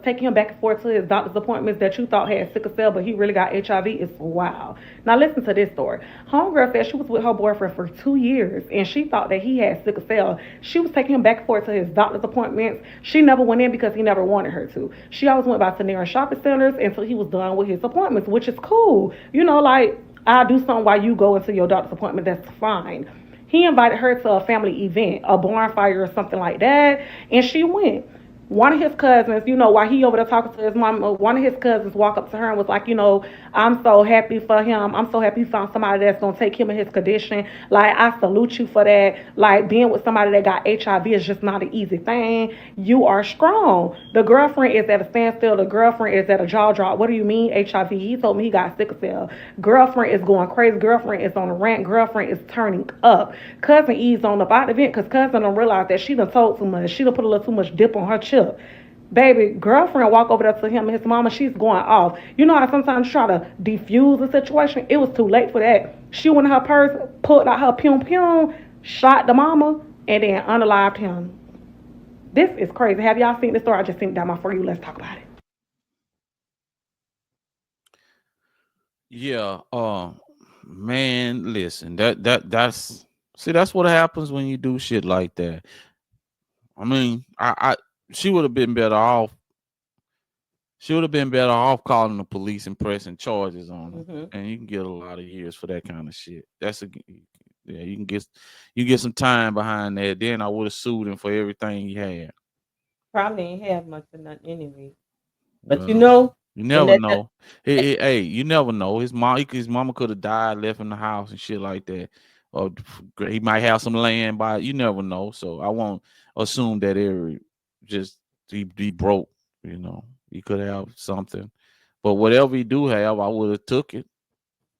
taking him back and forth to his doctor's appointments that you thought had sickle cell, but he really got HIV is wow. Now listen to this story. Homegirl said she was with her boyfriend for 2 years and she thought that he had sickle cell. She was taking him back and forth to his doctor's appointments. She never went in because he never wanted her to. She always went by to near shopping centers until he was done with his appointments, which is cool. Like I'll do something while you go into your doctor's appointment. That's fine. He invited her to a family event, a bonfire or something like that, and she went. One of his cousins, while he over there talking to his mom, one of his cousins walked up to her and was like, I'm so happy for him. I'm so happy he found somebody that's gonna take him in his condition. Like, I salute you for that. Like, being with somebody that got HIV is just not an easy thing. You are strong. The girlfriend is at a standstill. The girlfriend is at a jaw drop. What do you mean HIV? He told me he got sickle cell. Girlfriend is going crazy. Girlfriend is on a rant. Girlfriend is turning up. Cousin E's on the bot event because cousin don't realize that she done told too much. She done put a little too much dip on her chip. Baby, girlfriend walk over there to him and his mama, she's going off. You know how sometimes you try to defuse the situation? It was too late for that. She went in her purse, pulled out her pum pum, shot the mama, and then unalived him. This is crazy. Have y'all seen this story? I just seen it down my for you. Let's talk about it. Yeah. Man, listen. That's see. That's what happens when you do shit like that. I mean, I she would have been better off. She would have been better off calling the police and pressing charges on him. Hmm. And you can get a lot of years for that kind of shit. Yeah. You get some time behind that. Then I would have sued him for everything he had. Probably ain't have much of nothing anyway. But Well, you and never know. Hey, you never know. His mama could have died, left in the house and shit like that. Or he might have some land by. You never know. So I won't assume that every just he broke. He could have something, but whatever he do have, I would have took it.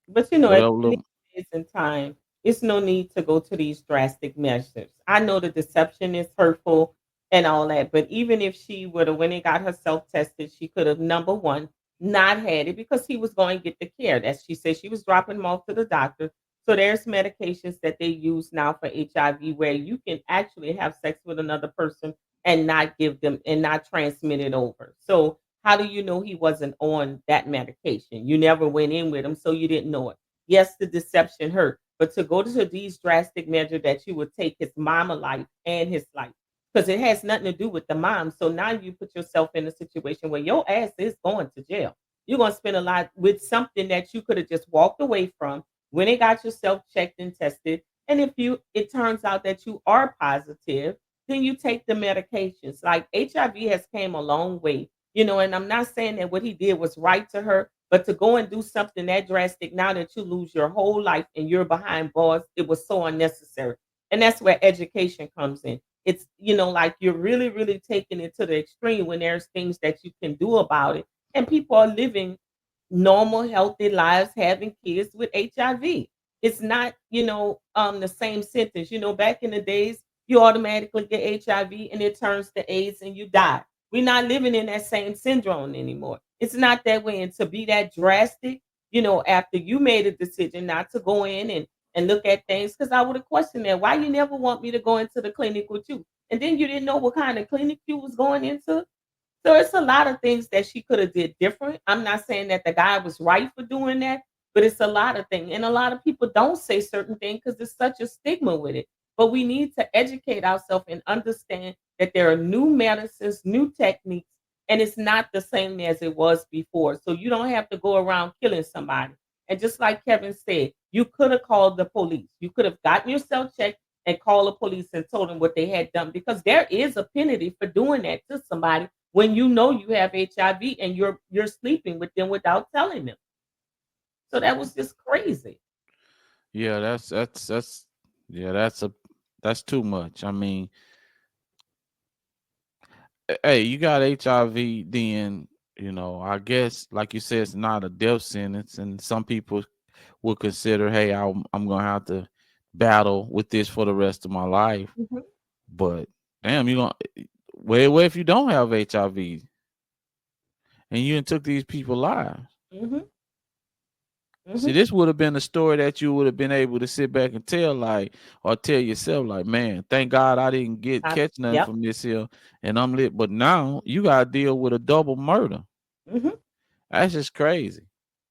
But at Whatever these little. days and time, it's no need to go to these drastic measures. I know the deception is hurtful and all that, but even if she would have, when it got herself tested, she could have, number one, not had it because he was going to get the care. That she said she was dropping him off to the doctor. So there's medications that they use now for HIV where you can actually have sex with another person and not give them and not transmit it over. So how do you know he wasn't on that medication? You never went in with him, so you didn't know it. Yes, the deception hurt, but to go to these drastic measures that you would take his mama life and his life, because it has nothing to do with the mom. So now you put yourself in a situation where your ass is going to jail. You're going to spend a lot with something that you could have just walked away from when it got yourself checked and tested. And if it turns out that you are positive, then you take the medications. Like HIV has came a long way, and I'm not saying that what he did was right to her, but to go and do something that drastic now that you lose your whole life and you're behind bars, it was so unnecessary. And that's where education comes in. It's, like you're really, really taking it to the extreme when there's things that you can do about it. And people are living normal, healthy lives, having kids with HIV. It's not, the same sentence. Back in the days, you automatically get HIV and it turns to AIDS and you die. We're not living in that same syndrome anymore. It's not that way. And to be that drastic, after you made a decision not to go in and look at things, because I would have questioned that. Why you never want me to go into the clinic with you? And then you didn't know what kind of clinic you was going into. So it's a lot of things that she could have did different. I'm not saying that the guy was right for doing that, but it's a lot of things. And a lot of people don't say certain things because there's such a stigma with it. But we need to educate ourselves and understand that there are new medicines, new techniques, and it's not the same as it was before. So you don't have to go around killing somebody. And just like Kevin said, you could have called the police. You could have gotten yourself checked and called the police and told them what they had done because there is a penalty for doing that to somebody when you know you have HIV and you're sleeping with them without telling them. So that was just crazy. Yeah, that's yeah, that's too much. I mean, hey, you got HIV, then I guess like you said, it's not a death sentence, and some people would consider, hey, I'm gonna have to battle with this for the rest of my life. Mhm. But damn, you gonna where if you don't have HIV and you done took these people lives? Mhm. See, Mhm. this would have been a story that you would have been able to sit back and tell, like, or tell yourself, like, man, thank God I didn't catch nothing Yep. from this here, and I'm lit. But now you gotta deal with a double murder. Mhm. That's just crazy.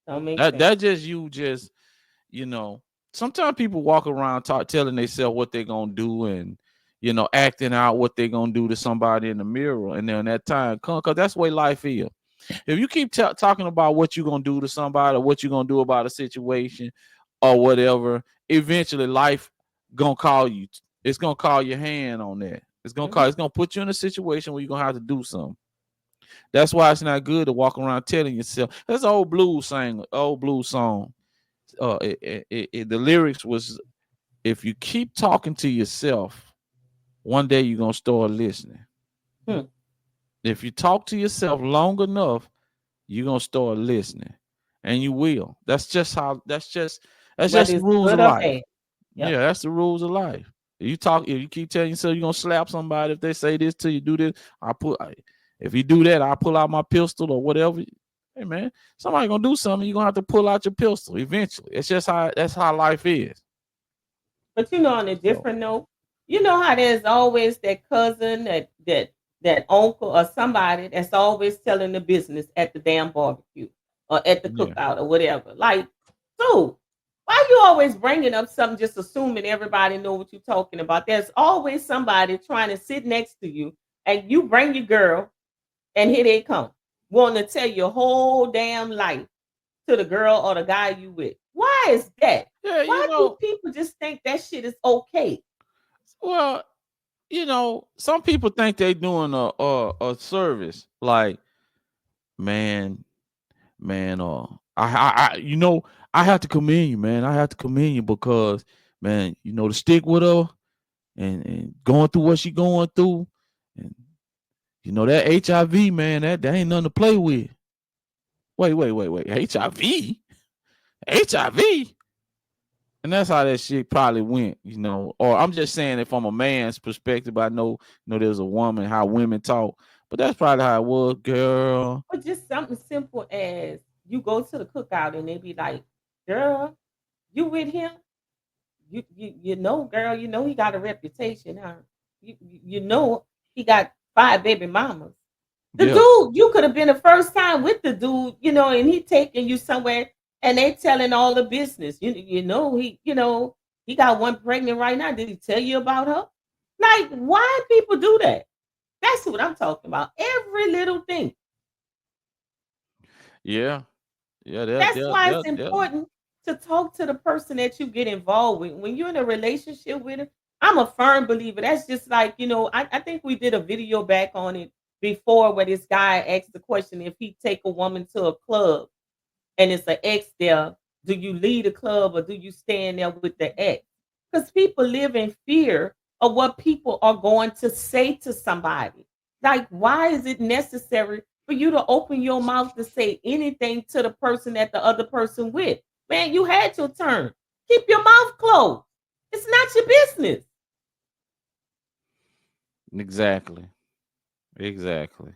Don't make That sense. that just you just you know. Sometimes people walk around telling themselves what they're gonna do, and acting out what they're gonna do to somebody in the mirror, and then that time come, because that's the way life is. If you keep talking about what you're gonna do to somebody, or what you're gonna do about a situation, or whatever, eventually life gonna call you. It's gonna call your hand on that. Mhm. It's gonna put you in a situation where you're gonna have to do something. That's why it's not good to walk around telling yourself. That's an old blues song. The lyrics was, if you keep talking to yourself, one day you're gonna start listening. Hmm. If you talk to yourself long enough, you're gonna start listening, and you will. That's just the Whether it's rules of good or life. bad. Yep. Yeah, that's the rules of life. If you keep telling yourself you're gonna slap somebody, if they say this to you, do this, if you do that, I'll pull out my pistol or whatever. Hey man, somebody gonna do something, you're gonna have to pull out your pistol eventually. It's just how life is. But on a So different note, you know how there's always that cousin, that uncle or somebody that's always telling the business at the damn barbecue or at the yeah. cookout or whatever. Like, dude, why you always bringing up something just assuming everybody know what you're talking about? There's always somebody trying to sit next to you, and you bring your girl, and here they come, wanting to tell your whole damn life to the girl or the guy you with. Why is that? Yeah, Why do people just think that shit is okay? well, some people think they doing a service. Like, man, man, I have to commend you, man. I have to commend you because, man, to stick with her and going through what she going through, and that HIV, man, that ain't nothing to play with. Wait, HIV, HIV, and that's how that shit probably went. Or I'm just saying it from a man's perspective. I know, there's a woman, how women talk, but that's probably how it was, girl. Or just something simple as you go to the cookout and they be like, "Girl, you with him? You know, girl, you know he got a reputation, huh? You know he got 5 baby mamas. The Yeah, dude, you could have been the first time with the dude, and he taking you somewhere and they telling all the business. He got one pregnant right now. Did he tell you about her? Like, why people do that? That's what I'm talking about. Every little thing. yeah, yeah. That's why it's important to talk to the person that you get involved with. When you're in a relationship with him, I'm a firm believer. That's just like, I think we did a video back on it before where this guy asked the question if he take a woman to a club and it's an ex there, do you leave the club or do you stay in there with the ex? Because people live in fear of what people are going to say to somebody. Like, why is it necessary for you to open your mouth to say anything to the person that the other person with? Man, you had your turn. Keep your mouth closed. It's not your business. Exactly. Exactly.